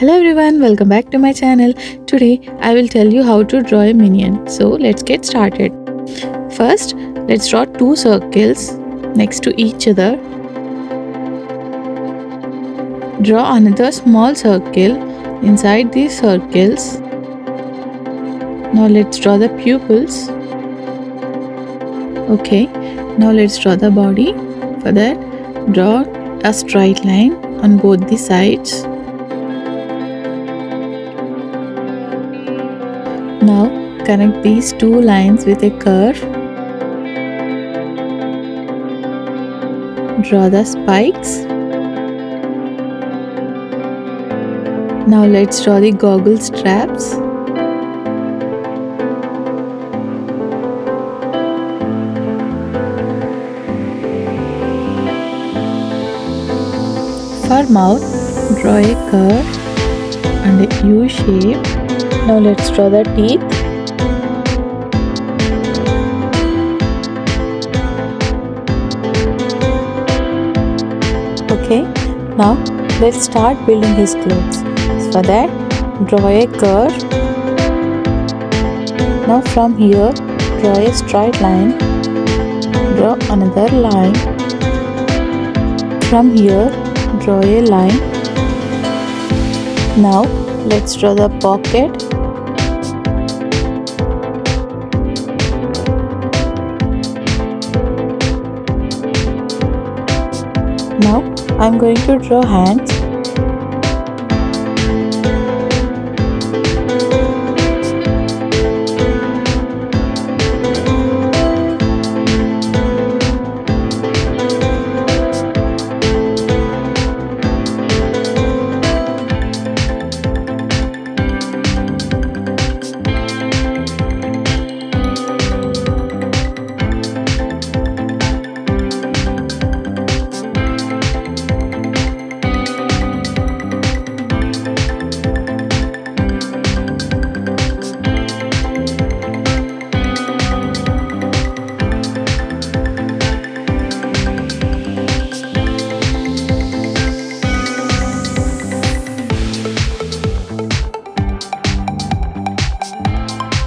Hello everyone, welcome back to my channel. Today I will tell you how to draw a minion. So let's get started. First, let's draw two circles next to each other. Draw another small circle inside these circles. Now let's draw the pupils. Okay, now let's draw the body. For that, draw a straight line on both the sides. Now connect these two lines with a curve. Draw the spikes. Now let's draw the goggle straps. For mouth, draw a curve and a U shape. Now let's draw the teeth. Okay, now let's start building his clothes. For that, draw a curve. Now from here, draw a straight line. Draw another line. From here, draw a line. Now let's draw the pocket. Now I'm going to draw hands.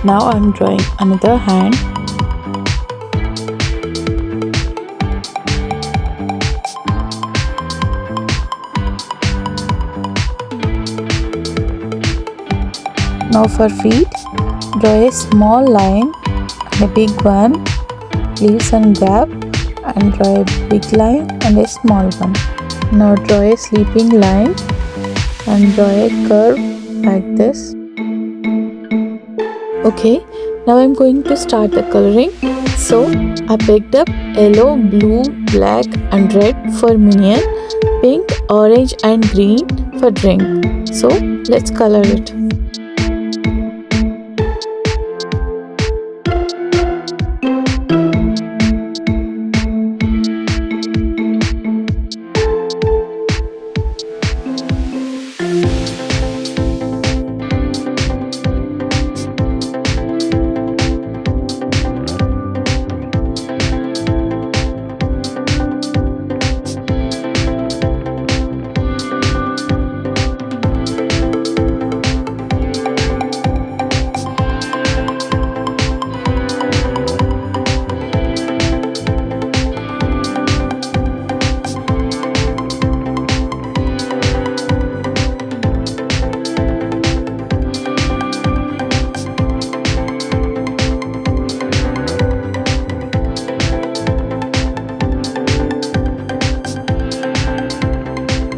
Now I'm drawing another hand. Now for feet, draw a small line and a big one, leave some gap and draw a big line and a small one. Now draw a sleeping line and draw a curve like this. Okay, now I'm going to start the coloring. So I picked up yellow, blue, black and red for Minion, pink, orange and green for drink. So let's color it.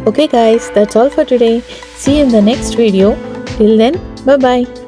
Okay guys, that's all for today. See you in the next video. Till then, bye bye.